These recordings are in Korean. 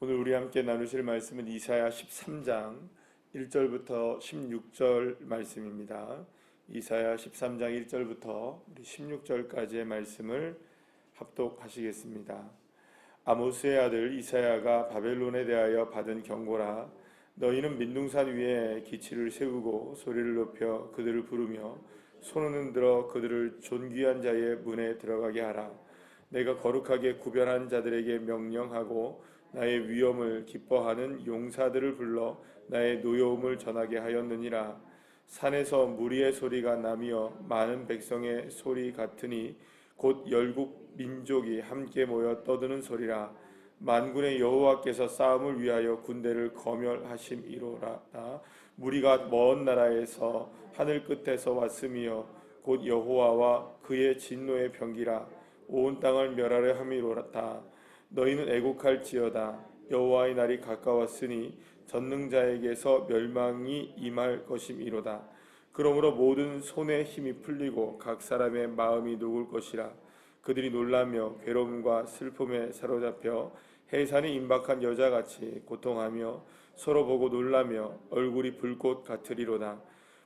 오늘 우리 함께 나누실 말씀은 이사야 13장 1절부터 16절 말씀입니다. 이사야 13장 1절부터 16절까지의 말씀을 합독하시겠습니다. 아모스의 아들 이사야가 바벨론에 대하여 받은 경고라. 너희는 민둥산 위에 기치를 세우고 소리를 높여 그들을 부르며 손을 흔들어 그들을 존귀한 자의 문에 들어가게 하라. 내가 거룩하게 구별한 자들에게 명령하고 나의 위엄을 기뻐하는 용사들을 불러 나의 노여움을 전하게 하였느니라. 산에서 무리의 소리가 나며 많은 백성의 소리 같으니 곧 열국 민족이 함께 모여 떠드는 소리라. 만군의 여호와께서 싸움을 위하여 군대를 거멸하심이로라. 무리가 먼 나라에서 하늘 끝에서 왔으며 곧 여호와와 그의 진노의 병기라. 온 땅을 멸하려 함이로다. 너희는 애곡할지어다. 여호와의 날이 가까웠으니 전능자에게서 멸망이 임할 것임이로다. 그러므로 모든 손의 힘이 풀리고 각 사람의 마음이 녹을 것이라. 그들이 놀라며 괴로움과 슬픔에 사로잡혀 해산이 임박한 여자같이 고통하며 서로 보고 놀라며 얼굴이 불꽃 같으리로다.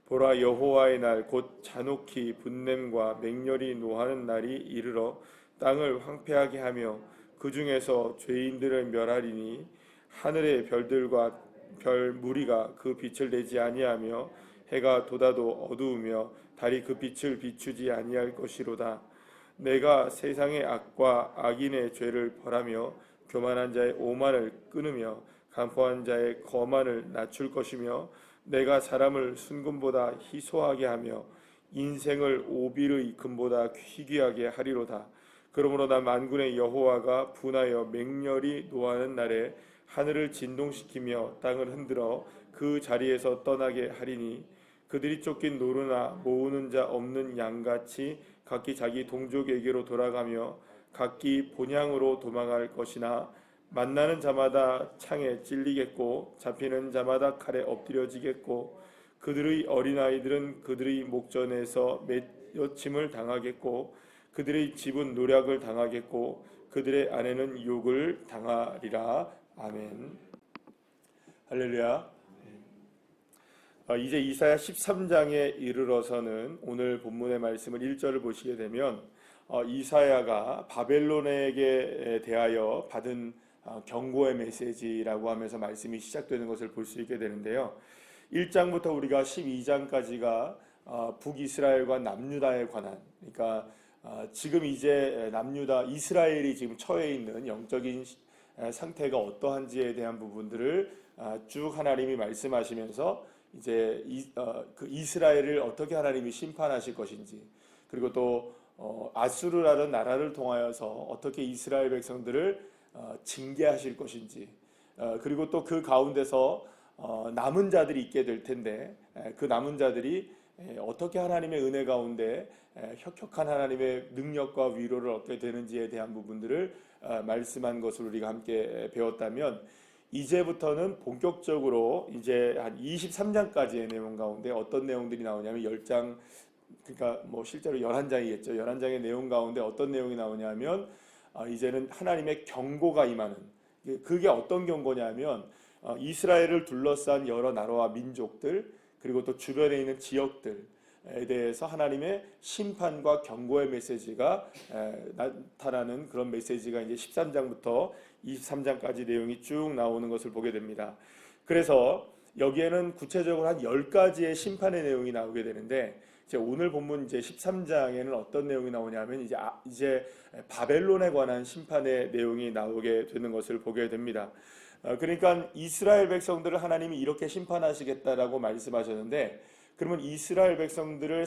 보라, 여호와의 날 곧 잔혹히 분냄과 맹렬히 노하는 날이 이르러 땅을 황폐하게 하며 그 중에서 죄인들을 멸하리니 하늘의 별들과 별 무리가 그 빛을 내지 아니하며 해가 돋아도 어두우며 달이 그 빛을 비추지 아니할 것이로다. 내가 세상의 악과 악인의 죄를 벌하며 교만한 자의 오만을 끊으며 간포한 자의 거만을 낮출 것이며 내가 사람을 순금보다 희소하게 하며 인생을 오빌의 금보다 희귀하게 하리로다. 그러므로 나 만군의 여호와가 분하여 맹렬히 노하는 날에 하늘을 진동시키며 땅을 흔들어 그 자리에서 떠나게 하리니 그들이 쫓긴 노루나 모으는 자 없는 양같이 각기 자기 동족에게로 돌아가며 각기 본향으로 도망할 것이나 만나는 자마다 창에 찔리겠고 잡히는 자마다 칼에 엎드려지겠고 그들의 어린아이들은 그들의 목전에서 맺어침을 당하겠고 그들의 집은 노략을 당하겠고 그들의 아내는 욕을 당하리라. 아멘. 할렐루야. 이제 이사야 13장에 이르러서는 오늘 본문의 말씀을 1절을 보시게 되면 이사야가 바벨론에게 대하여 받은 경고의 메시지라고 하면서 말씀이 시작되는 것을 볼 수 있게 되는데요. 1장부터 우리가 12장까지가 북이스라엘과 남유다에 관한, 그러니까 지금 이제 남유다 이스라엘이 지금 처해 있는 영적인 상태가 어떠한지에 대한 부분들을 쭉 하나님이 말씀하시면서 이제 그 이스라엘을 어떻게 하나님이 심판하실 것인지, 그리고 또 아수르라는 나라를 통하여서 어떻게 이스라엘 백성들을 징계하실 것인지, 그리고 또 그 가운데서 남은 자들이 있게 될 텐데 그 남은 자들이 어떻게 하나님의 은혜 가운데 혁혁한 하나님의 능력과 위로를 얻게 되는지에 대한 부분들을 말씀한 것을 우리가 함께 배웠다면, 이제부터는 본격적으로 이제 한 23장까지의 내용 가운데 어떤 내용들이 나오냐면 10장, 그러니까 뭐 실제로 11장이겠죠. 11장의 내용 가운데 어떤 내용이 나오냐면 이제는 하나님의 경고가 임하는, 그게 어떤 경고냐면 이스라엘을 둘러싼 여러 나라와 민족들, 그리고 또 주변에 있는 지역들에 대해서 하나님의 심판과 경고의 메시지가 나타나는 그런 메시지가 이제 13장부터 23장까지 내용이 쭉 나오는 것을 보게 됩니다. 그래서 여기에는 구체적으로 한 10가지의 심판의 내용이 나오게 되는데, 이제 오늘 본문 이제 13장에는 어떤 내용이 나오냐면 이제 바벨론에 관한 심판의 내용이 나오게 되는 것을 보게 됩니다. 그러니까 이스라엘 백성들을 하나님이 이렇게 심판하시겠다라고 말씀하셨는데, 그러면 이스라엘 백성들을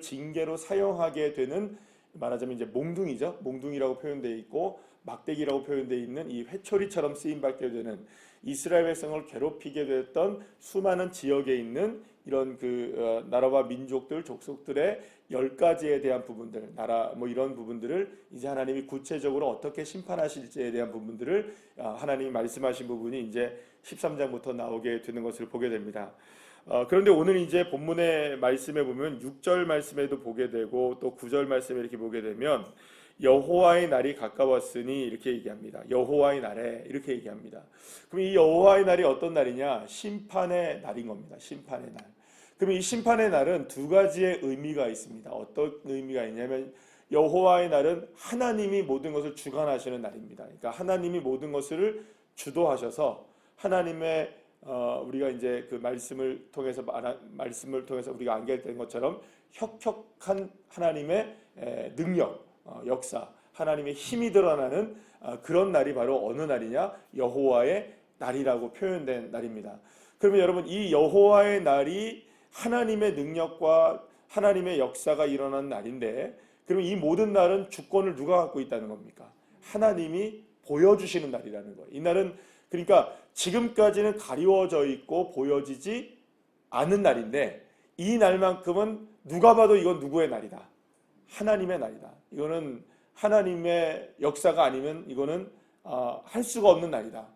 징계로 사용하게 되는, 말하자면 이제 몽둥이죠. 몽둥이라고 표현되어 있고 막대기라고 표현되어 있는 이 회초리처럼 쓰임받게 되는, 이스라엘 백성을 괴롭히게 됐던 수많은 지역에 있는 이런 나라와 민족들, 족속들의 10가지에 대한 부분들, 나라 뭐 이런 부분들을 이제 하나님이 구체적으로 어떻게 심판하실지에 대한 부분들을 하나님이 말씀하신 부분이 이제 13장부터 나오게 되는 것을 보게 됩니다. 그런데 오늘 이제 본문의 말씀에 보면 6절 말씀에도 보게 되고 또 9절 말씀에 이렇게 보게 되면 여호와의 날이 가까웠으니 이렇게 얘기합니다. 여호와의 날에 이렇게 얘기합니다. 그럼 이 여호와의 날이 어떤 날이냐? 심판의 날인 겁니다. 심판의 날. 그럼 이 심판의 날은 두 가지의 의미가 있습니다. 어떤 의미가 있냐면 여호와의 날은 하나님이 모든 것을 주관하시는 날입니다. 그러니까 하나님이 모든 것을 주도하셔서 하나님의 우리가 이제 그 말씀을 통해서 우리가 안게된 것처럼 혁혁한 하나님의 능력, 역사, 하나님의 힘이 드러나는 그런 날이 바로 어느 날이냐? 여호와의 날이라고 표현된 날입니다. 그러면 여러분, 이 여호와의 날이 하나님의 능력과 하나님의 역사가 일어나는 날인데, 그럼 이 모든 날은 주권을 누가 갖고 있다는 겁니까? 하나님이 보여주시는 날이라는 거예요. 이 날은 그러니까 지금까지는 가리워져 있고 보여지지 않은 날인데, 이 날만큼은 누가 봐도 이건 누구의 날이다? 하나님의 날이다. 이거는 하나님의 역사가 아니면 이거는 할 수가 없는 날이다.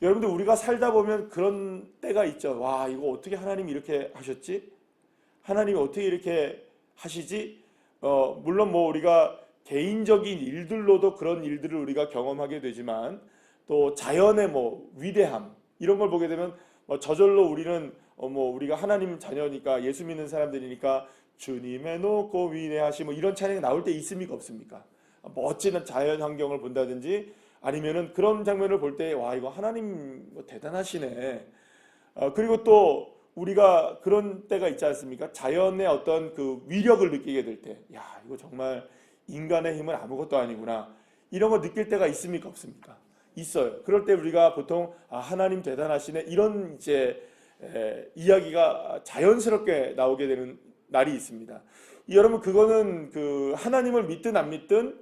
여러분들, 우리가 살다 보면 그런 때가 있죠. 와, 이거 어떻게 하나님이 이렇게 하셨지? 하나님이 어떻게 이렇게 하시지? 물론 뭐 우리가 개인적인 일들로도 그런 일들을 우리가 경험하게 되지만, 또 자연의 뭐 위대함 이런 걸 보게 되면 저절로 우리는 우리가 하나님 자녀니까, 예수 믿는 사람들이니까 주님의 높고 위대하심 이런 찬양이 나올 때 있습니까, 없습니까? 멋진 자연 환경을 본다든지 아니면은 그런 장면을 볼 때 와, 이거 하나님 대단하시네. 그리고 또 우리가 그런 때가 있지 않습니까? 자연의 어떤 그 위력을 느끼게 될 때, 야, 이거 정말 인간의 힘은 아무것도 아니구나. 이런 거 느낄 때가 있습니까, 없습니까? 있어요. 그럴 때 우리가 보통 하나님 대단하시네, 이런 이제 이야기가 자연스럽게 나오게 되는 날이 있습니다. 여러분, 그거는 그 하나님을 믿든 안 믿든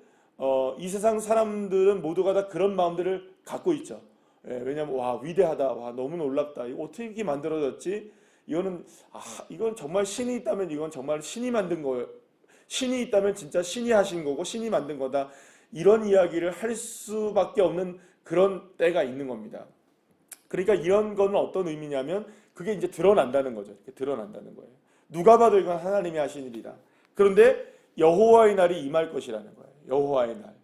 이 세상 사람들은 모두가 다 그런 마음들을 갖고 있죠. 왜냐하면 와, 위대하다, 와, 너무 놀랍다, 이거 어떻게 이렇게 만들어졌지? 이건 정말 신이 있다면 이건 정말 신이 만든 거예요. 신이 있다면 진짜 신이 하신 거고 신이 만든 거다. 이런 이야기를 할 수밖에 없는 그런 때가 있는 겁니다. 그러니까 이런 거는 어떤 의미냐면 그게 이제 드러난다는 거죠. 이렇게 드러난다는 거예요. 누가 봐도 이건 하나님이 하신 일이다. 그런데 여호와의 날이 임할 것이라는 거예요. 여호와의 날.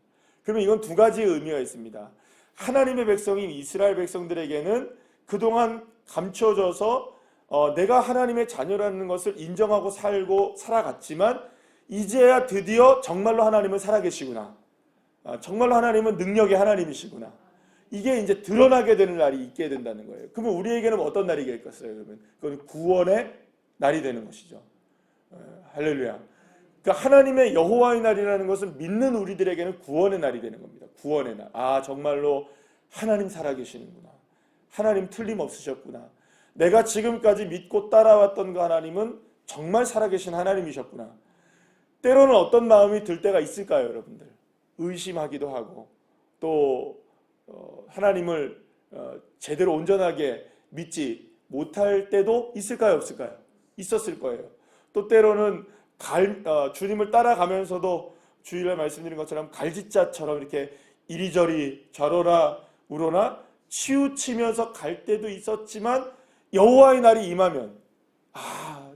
그러면 이건 두 가지의 의미가 있습니다. 하나님의 백성인 이스라엘 백성들에게는 그동안 감춰져서 내가 하나님의 자녀라는 것을 인정하고 살아갔지만, 이제야 드디어 정말로 하나님은 살아계시구나. 정말로 하나님은 능력의 하나님이시구나. 이게 이제 드러나게 되는 날이 있게 된다는 거예요. 그러면 우리에게는 어떤 날이겠어요? 그러면 그건 구원의 날이 되는 것이죠. 할렐루야. 그러니까 하나님의 여호와의 날이라는 것은 믿는 우리들에게는 구원의 날이 되는 겁니다. 구원의 날. 정말로 하나님 살아계시는구나. 하나님 틀림없으셨구나. 내가 지금까지 믿고 따라왔던 그 하나님은 정말 살아계신 하나님이셨구나. 때로는 어떤 마음이 들 때가 있을까요, 여러분들? 의심하기도 하고, 또 하나님을 제대로 온전하게 믿지 못할 때도 있을까요, 없을까요? 있었을 거예요. 또 때로는 주님을 따라가면서도 주일날 말씀드린 것처럼 갈짓자처럼 이렇게 이리저리 좌로나 우로나 치우치면서 갈 때도 있었지만, 여호와의 날이 임하면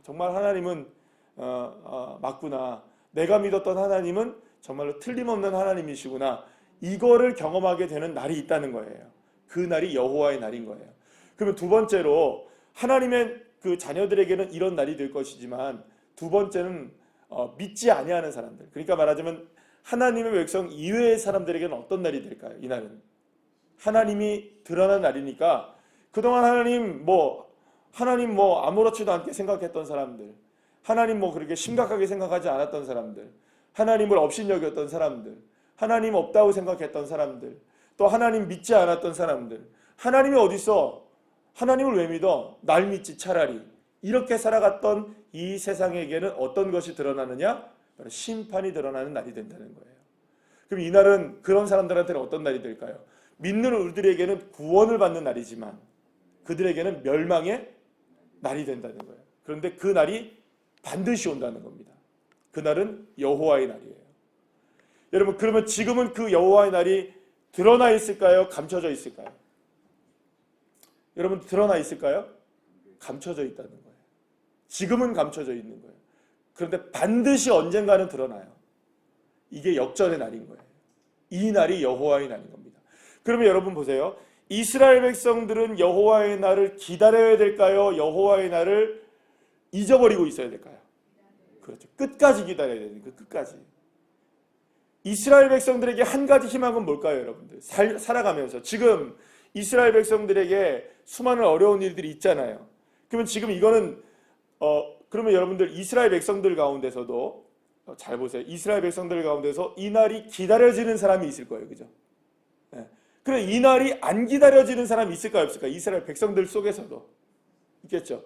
정말 하나님은 맞구나. 내가 믿었던 하나님은 정말로 틀림없는 하나님이시구나. 이거를 경험하게 되는 날이 있다는 거예요. 그 날이 여호와의 날인 거예요. 그러면 두 번째로, 하나님의 그 자녀들에게는 이런 날이 될 것이지만, 두 번째는 믿지 아니하는 사람들, 그러니까 말하자면 하나님의 백성 이외의 사람들에게는 어떤 날이 될까요? 이 날은 하나님이 드러난 날이니까, 그동안 하나님 아무렇지도 않게 생각했던 사람들, 하나님 그렇게 심각하게 생각하지 않았던 사람들, 하나님을 업신여겼던 사람들, 하나님 없다고 생각했던 사람들, 또 하나님 믿지 않았던 사람들, 하나님이 어딨어? 하나님을 왜 믿어? 날 믿지 차라리. 이렇게 살아갔던 이 세상에게는 어떤 것이 드러나느냐? 바로 심판이 드러나는 날이 된다는 거예요. 그럼 이 날은 그런 사람들한테는 어떤 날이 될까요? 믿는 우리들에게는 구원을 받는 날이지만 그들에게는 멸망의 날이 된다는 거예요. 그런데 그 날이 반드시 온다는 겁니다. 그 날은 여호와의 날이에요. 여러분, 그러면 지금은 그 여호와의 날이 드러나 있을까요? 감춰져 있을까요? 여러분, 드러나 있을까요? 감춰져 있다는 거예요. 지금은 감춰져 있는 거예요. 그런데 반드시 언젠가는 드러나요. 이게 역전의 날인 거예요. 이 날이 여호와의 날인 겁니다. 그러면 여러분 보세요. 이스라엘 백성들은 여호와의 날을 기다려야 될까요? 여호와의 날을 잊어버리고 있어야 될까요? 그렇죠. 끝까지 기다려야 되니까 끝까지. 이스라엘 백성들에게 한 가지 희망은 뭘까요, 여러분들? 살아가면서 지금 이스라엘 백성들에게 수많은 어려운 일들이 있잖아요. 그러면 지금 이거는 그러면 여러분들 이스라엘 백성들 가운데서도 잘 보세요. 이스라엘 백성들 가운데서 이 날이 기다려지는 사람이 있을 거예요, 그죠? 네. 그럼 이 날이 안 기다려지는 사람이 있을까요, 없을까요? 이스라엘 백성들 속에서도 있겠죠.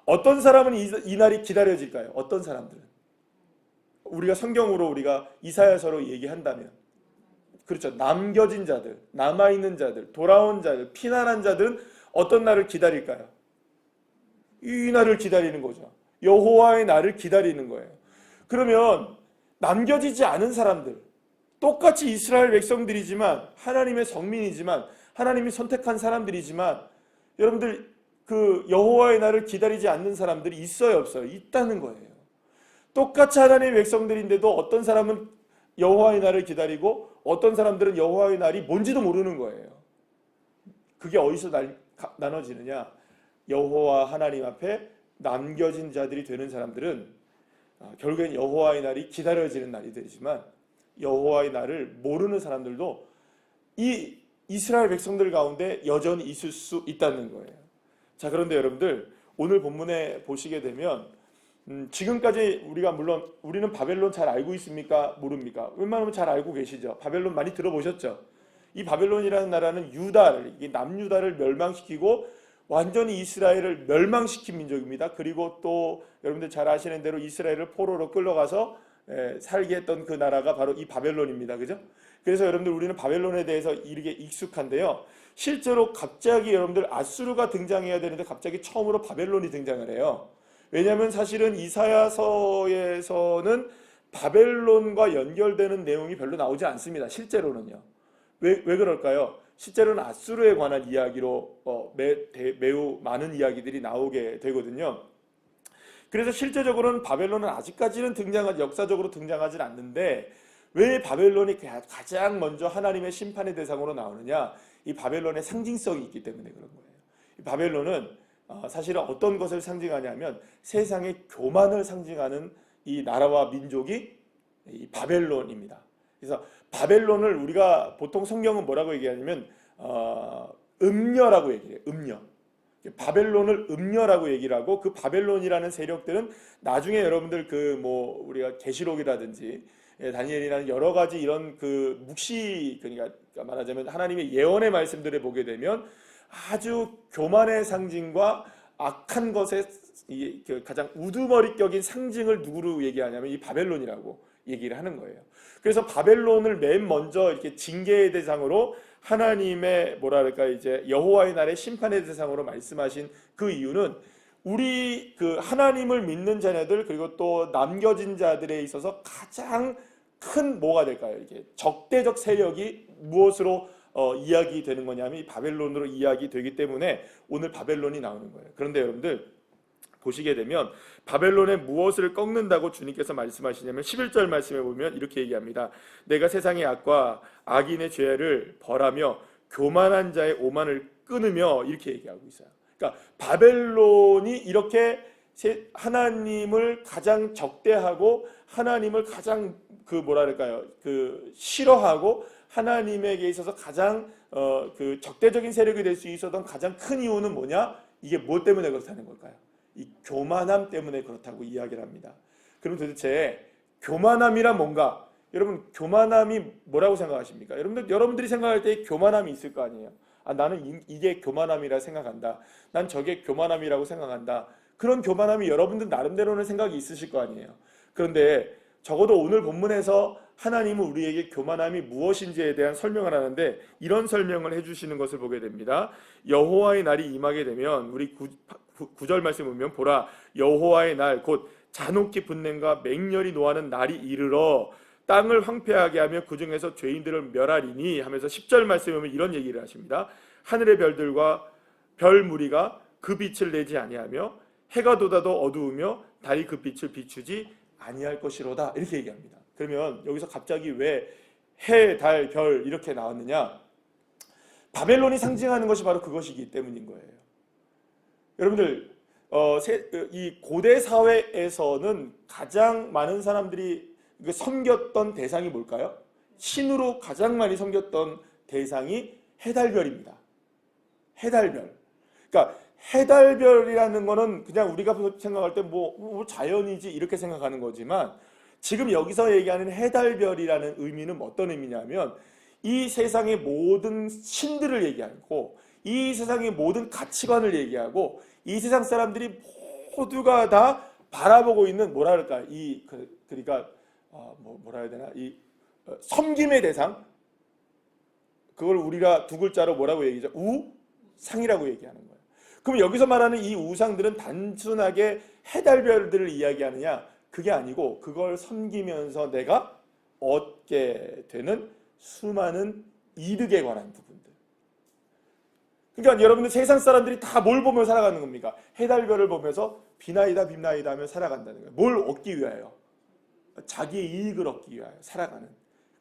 어떤 사람은 이 날이 기다려질까요? 어떤 사람들은? 우리가 성경으로 우리가 이사야서로 얘기한다면 그렇죠. 남겨진 자들, 남아있는 자들, 돌아온 자들, 피난한 자들은 어떤 날을 기다릴까요? 이 날을 기다리는 거죠. 여호와의 날을 기다리는 거예요. 그러면 남겨지지 않은 사람들, 똑같이 이스라엘 백성들이지만 하나님의 성민이지만 하나님이 선택한 사람들이지만 여러분들 그 여호와의 날을 기다리지 않는 사람들이 있어요, 없어요? 있다는 거예요. 똑같이 하나님의 백성들인데도 어떤 사람은 여호와의 날을 기다리고 어떤 사람들은 여호와의 날이 뭔지도 모르는 거예요. 그게 어디서 나눠지느냐? 여호와 하나님 앞에 남겨진 자들이 되는 사람들은 결국엔 여호와의 날이 기다려지는 날이 되지만 여호와의 날을 모르는 사람들도 이 이스라엘 백성들 가운데 여전히 있을 수 있다는 거예요. 자, 그런데 여러분들 오늘 본문에 보시게 되면 지금까지 물론 우리는 바벨론 잘 알고 있습니까? 모릅니까? 웬만하면 잘 알고 계시죠. 바벨론 많이 들어보셨죠. 이 바벨론이라는 나라는 이게 남유다를 멸망시키고 완전히 이스라엘을 멸망시킨 민족입니다. 그리고 또 여러분들 잘 아시는 대로 이스라엘을 포로로 끌려가서 살게 했던 그 나라가 바로 이 바벨론입니다. 그죠? 그래서 여러분들 우리는 바벨론에 대해서 이렇게 익숙한데요. 실제로 갑자기 여러분들 아수르가 등장해야 되는데 갑자기 처음으로 바벨론이 등장을 해요. 왜냐하면 사실은 이사야서에서는 바벨론과 연결되는 내용이 별로 나오지 않습니다. 실제로는요. 왜 그럴까요? 실제로는 아수르에 관한 이야기로 매우 많은 이야기들이 나오게 되거든요. 그래서 실제적으로는 바벨론은 아직까지는 역사적으로 등장하지 않는데 왜 바벨론이 가장 먼저 하나님의 심판의 대상으로 나오느냐? 이 바벨론의 상징성이 있기 때문에 그런 거예요. 이 바벨론은 사실은 어떤 것을 상징하냐면 세상의 교만을 상징하는 이 나라와 민족이 이 바벨론입니다. 그래서 바벨론을 우리가 보통 성경은 뭐라고 얘기하냐면 음녀라고 얘기해요. 음녀. 바벨론을 음녀라고 얘기를 하고 그 바벨론이라는 세력들은 나중에 여러분들 우리가 계시록이라든지 다니엘이라는 여러 가지 이런 그 그러니까 말하자면 하나님의 예언의 말씀들을 보게 되면 아주 교만의 상징과 악한 것의 가장 우두머리격인 상징을 누구로 얘기하냐면 이 바벨론이라고 얘기를 하는 거예요. 그래서 바벨론을 맨 먼저 이렇게 징계의 대상으로 하나님의 이제 여호와의 날의 심판의 대상으로 말씀하신 그 이유는 우리 그 하나님을 믿는 자녀들 그리고 또 남겨진 자들에 있어서 가장 큰 뭐가 될까요? 이게 적대적 세력이 무엇으로 이야기되는 거냐면 이 바벨론으로 이야기되기 때문에 오늘 바벨론이 나오는 거예요. 그런데 여러분들 보시게 되면 바벨론에 무엇을 꺾는다고 주님께서 말씀하시냐면 11절 말씀에 보면 이렇게 얘기합니다. 내가 세상의 악과 악인의 죄를 벌하며 교만한 자의 오만을 끊으며 이렇게 얘기하고 있어요. 그러니까 바벨론이 이렇게 하나님을 가장 적대하고 하나님을 가장 싫어하고 하나님에게 있어서 가장 그 적대적인 세력이 될 수 있었던 가장 큰 이유는 뭐냐? 이게 뭐 때문에 그렇다는 걸까요? 이 교만함 때문에 그렇다고 이야기를 합니다. 그럼 도대체 교만함이란 뭔가? 여러분 교만함이 뭐라고 생각하십니까? 여러분들이 생각할 때 교만함이 있을 거 아니에요. 나는 이게 교만함이라 생각한다. 난 저게 교만함이라고 생각한다. 그런 교만함이 여러분들 나름대로는 생각이 있으실 거 아니에요. 그런데 적어도 오늘 본문에서 하나님은 우리에게 교만함이 무엇인지에 대한 설명을 하는데 이런 설명을 해주시는 것을 보게 됩니다. 여호와의 날이 임하게 되면 우리 9절 말씀 보면 보라 여호와의 날 곧 잔혹히 분냄과 맹렬히 노하는 날이 이르러 땅을 황폐하게 하며 그 중에서 죄인들을 멸하리니 하면서 10절 말씀에 보면 이런 얘기를 하십니다. 하늘의 별들과 별 무리가 그 빛을 내지 아니하며 해가 돋아도 어두우며 달이 그 빛을 비추지 아니할 것이로다 이렇게 얘기합니다. 그러면 여기서 갑자기 왜 해, 달, 별 이렇게 나왔느냐? 바벨론이 상징하는 것이 바로 그것이기 때문인 거예요. 여러분들 이 고대 사회에서는 가장 많은 사람들이 섬겼던 대상이 뭘까요? 신으로 가장 많이 섬겼던 대상이 해달별입니다. 해달별. 그러니까 해달별이라는 거는 그냥 우리가 생각할 때 뭐 자연이지 이렇게 생각하는 거지만 지금 여기서 얘기하는 해달별이라는 의미는 어떤 의미냐면 이 세상의 모든 신들을 얘기하고 이 세상의 모든 가치관을 얘기하고 이 세상 사람들이 모두가 다 바라보고 있는 뭐라 그럴까 그러니까 뭐라 해야 되나 이 섬김의 대상 그걸 우리가 두 글자로 뭐라고 얘기하죠? 우상이라고 얘기하는 거예요. 그럼 여기서 말하는 이 우상들은 단순하게 해달별들을 이야기하느냐? 그게 아니고 그걸 섬기면서 내가 얻게 되는 수많은 이득에 관한 부분들. 그러니까 여러분들 세상 사람들이 다 뭘 보며 살아가는 겁니까? 해달별을 보면서 비나이다 빛나이다 하며 살아간다는 거예요. 뭘 얻기 위하여? 자기의 이익을 얻기 위하여 살아가는.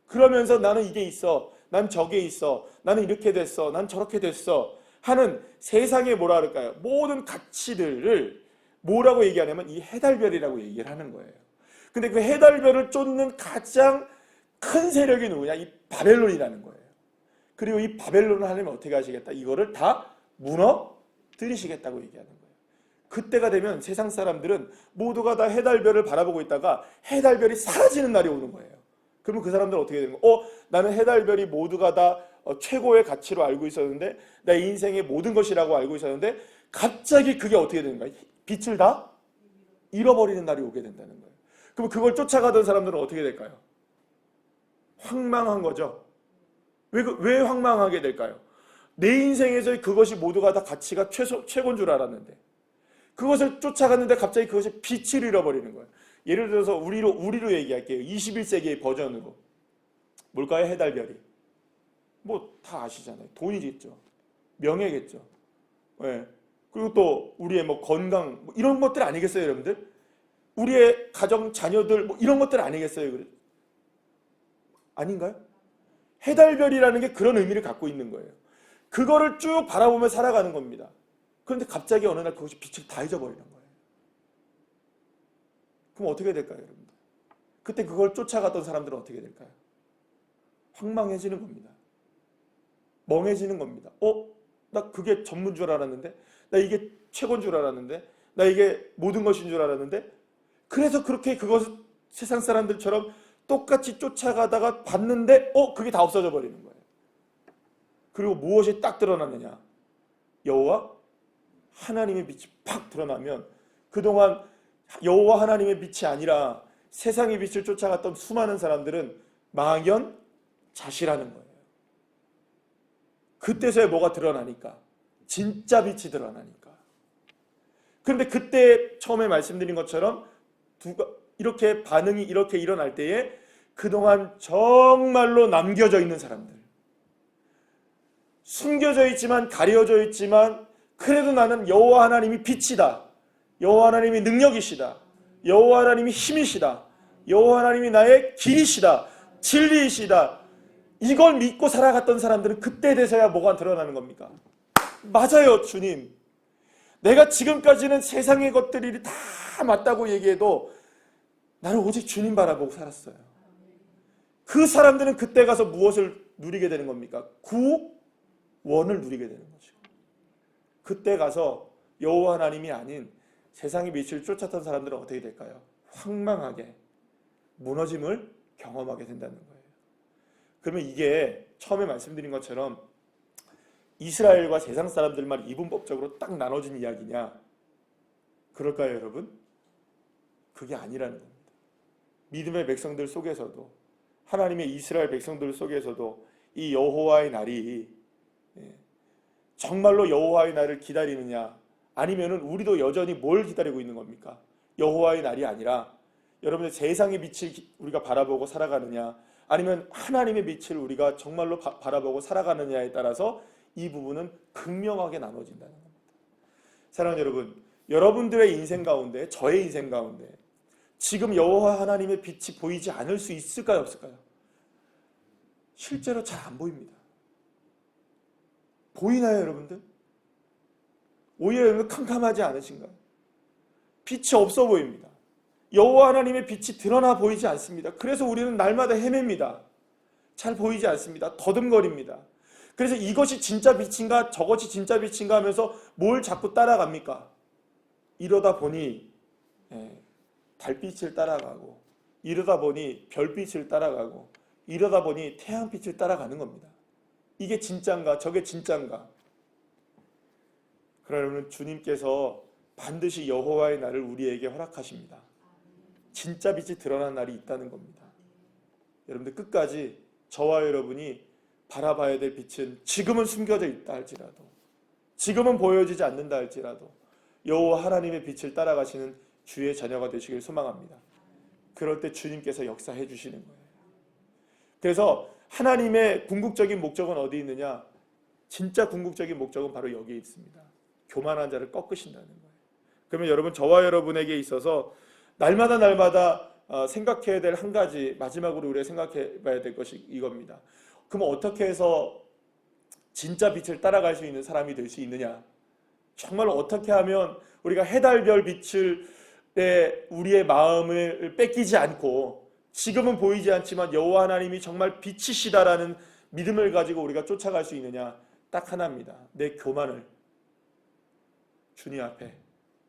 그러면서 나는 이게 있어. 난 저게 있어. 나는 이렇게 됐어. 난 저렇게 됐어. 하는 세상의 뭐라 그럴까요? 모든 가치들을 뭐라고 얘기하냐면 이 해달별이라고 얘기를 하는 거예요. 근데 그 해달별을 쫓는 가장 큰 세력이 누구냐? 이 바벨론이라는 거예요. 그리고 이 바벨론을 하려면 어떻게 하시겠다? 이거를 다 무너뜨리시겠다고 얘기하는 거예요. 그때가 되면 세상 사람들은 모두가 다 해달별을 바라보고 있다가 해달별이 사라지는 날이 오는 거예요. 그러면 그 사람들은 어떻게 되는 거예요? 나는 해달별이 모두가 다 최고의 가치로 알고 있었는데 내 인생의 모든 것이라고 알고 있었는데 갑자기 그게 어떻게 되는 거예요? 빛을 다 잃어버리는 날이 오게 된다는 거예요. 그럼 그걸 쫓아가던 사람들은 어떻게 될까요? 황망한 거죠. 왜 황망하게 될까요? 내 인생에서 그것이 모두가 다 가치가 최고인 줄 알았는데 그것을 쫓아갔는데 갑자기 그것이 빛을 잃어버리는 거예요. 예를 들어서 우리로 얘기할게요. 21세기의 버전으로. 뭘까요? 해달별이. 뭐 다 아시잖아요. 돈이겠죠. 명예겠죠. 네. 그리고 또 우리의 뭐 건강 뭐 이런 것들 아니겠어요, 여러분들? 우리의 가정 자녀들 뭐 이런 것들 아니겠어요? 아닌가요? 해달별이라는 게 그런 의미를 갖고 있는 거예요. 그거를 쭉 바라보며 살아가는 겁니다. 그런데 갑자기 어느 날 그것이 빛을 다 잊어버리는 거예요. 그럼 어떻게 될까요, 여러분들? 그때 그걸 쫓아갔던 사람들은 어떻게 될까요? 황망해지는 겁니다. 멍해지는 겁니다. 나 그게 전부인 줄 알았는데, 나 이게 최고인 줄 알았는데, 나 이게 모든 것인 줄 알았는데, 그래서 그렇게 그것을 세상 사람들처럼 똑같이 쫓아가다가 봤는데, 그게 다 없어져 버리는 거예요. 그리고 무엇이 딱 드러나느냐? 여호와 하나님의 빛이 팍 드러나면 그동안 여호와 하나님의 빛이 아니라 세상의 빛을 쫓아갔던 수많은 사람들은 망연자실하는 거예요. 그때서야 뭐가 드러나니까? 진짜 빛이 드러나니까. 그런데 그때 처음에 말씀드린 것처럼 이렇게 반응이 이렇게 일어날 때에 그동안 정말로 남겨져 있는 사람들, 숨겨져 있지만 가려져 있지만 그래도 나는 여호와 하나님이 빛이다, 여호와 하나님이 능력이시다, 여호와 하나님이 힘이시다, 여호와 하나님이 나의 길이시다, 진리이시다, 이걸 믿고 살아갔던 사람들은 그때 돼서야 뭐가 드러나는 겁니까? 맞아요, 주님. 내가 지금까지는 세상의 것들이 다 맞다고 얘기해도 나는 오직 주님 바라보고 살았어요. 그 사람들은 그때 가서 무엇을 누리게 되는 겁니까? 구원을 누리게 되는 거죠. 그때 가서 여호와 하나님이 아닌 세상의 빛을 쫓았던 사람들은 어떻게 될까요? 황망하게 무너짐을 경험하게 된다는 거예요. 그러면 이게 처음에 말씀드린 것처럼 이스라엘과 세상 사람들만 이분법적으로 딱 나눠진 이야기냐? 그럴까요, 여러분? 그게 아니라는 겁니다. 믿음의 백성들 속에서도, 하나님의 이스라엘 백성들 속에서도 이 여호와의 날이 정말로 여호와의 날을 기다리느냐, 아니면은 우리도 여전히 뭘 기다리고 있는 겁니까? 여호와의 날이 아니라 여러분의 세상의 빛을 우리가 바라보고 살아가느냐, 아니면 하나님의 빛을 우리가 정말로 바라보고 살아가느냐에 따라서 이 부분은 극명하게 나눠진다는 겁니다. 사랑하는 여러분, 여러분들의 인생 가운데, 저의 인생 가운데 지금 여호와 하나님의 빛이 보이지 않을 수 있을까요, 없을까요? 실제로 잘 안 보입니다. 보이나요, 여러분들? 오히려 여러분 캄캄하지 않으신가요? 빛이 없어 보입니다. 여호와 하나님의 빛이 드러나 보이지 않습니다. 그래서 우리는 날마다 헤맵니다. 잘 보이지 않습니다. 더듬거립니다. 그래서 이것이 진짜 빛인가 저것이 진짜 빛인가 하면서 뭘 자꾸 따라갑니까? 이러다 보니 달빛을 따라가고, 이러다 보니 별빛을 따라가고, 이러다 보니 태양빛을 따라가는 겁니다. 이게 진짠가 저게 진짠가? 그러면 주님께서 반드시 여호와의 날을 우리에게 허락하십니다. 진짜 빛이 드러난 날이 있다는 겁니다. 여러분들 끝까지 저와 여러분이 바라봐야 될 빛은 지금은 숨겨져 있다 할지라도, 지금은 보여지지 않는다 할지라도 여호와 하나님의 빛을 따라가시는 주의 자녀가 되시길 소망합니다. 그럴 때 주님께서 역사해 주시는 거예요. 그래서 하나님의 궁극적인 목적은 어디 있느냐? 진짜 궁극적인 목적은 바로 여기에 있습니다. 교만한 자를 꺾으신다는 거예요. 그러면 여러분, 저와 여러분에게 있어서 날마다 생각해야 될 한 가지, 마지막으로 우리가 생각해 봐야 될 것이 이겁니다. 그럼 어떻게 해서 진짜 빛을 따라갈 수 있는 사람이 될 수 있느냐? 정말 어떻게 하면 우리가 해달별 빛을 때 우리의 마음을 뺏기지 않고, 지금은 보이지 않지만 여호와 하나님이 정말 빛이시다라는 믿음을 가지고 우리가 쫓아갈 수 있느냐? 딱 하나입니다. 내 교만을 주님 앞에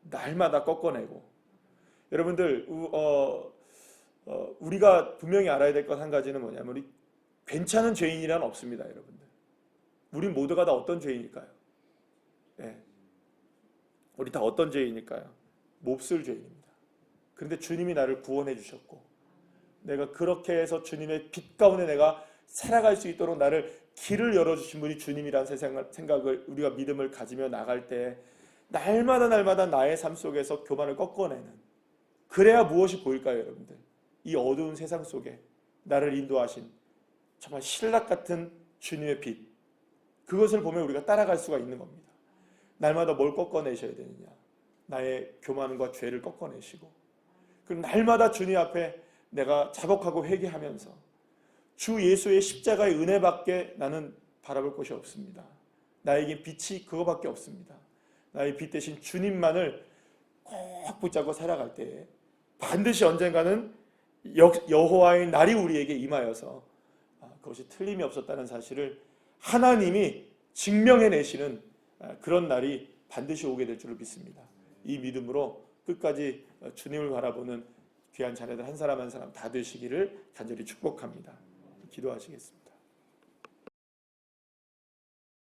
날마다 꺾어내고. 여러분들, 우리가 분명히 알아야 될 것 한 가지는 뭐냐면, 우리 괜찮은 죄인이란 없습니다, 여러분들. 우리 모두가 다 어떤 죄인일까요? 네. 우리 다 어떤 죄인일까요? 몹쓸 죄인입니다. 그런데 주님이 나를 구원해 주셨고, 내가 그렇게 해서 주님의 빛 가운데 내가 살아갈 수 있도록 나를 길을 열어주신 분이 주님이라는 생각을, 우리가 믿음을 가지며 나갈 때 날마다 나의 삶 속에서 교만을 꺾어내는, 그래야 무엇이 보일까요, 여러분들? 이 어두운 세상 속에 나를 인도하신 정말 신락 같은 주님의 빛, 그것을 보면 우리가 따라갈 수가 있는 겁니다. 날마다 뭘 꺾어내셔야 되느냐? 나의 교만과 죄를 꺾어내시고, 그리고 날마다 주님 앞에 내가 자복하고 회개하면서 주 예수의 십자가의 은혜밖에 나는 바라볼 것이 없습니다. 나에게 빛이 그거밖에 없습니다. 나의 빛 대신 주님만을 꼭 붙잡고 살아갈 때에 반드시 언젠가는 여호와의 날이 우리에게 임하여서 그것이 틀림이 없었다는 사실을 하나님이 증명해내시는 그런 날이 반드시 오게 될 줄을 믿습니다. 이 믿음으로 끝까지 주님을 바라보는 귀한 자녀들 한 사람 한 사람 다 되시기를 간절히 축복합니다. 기도하시겠습니다.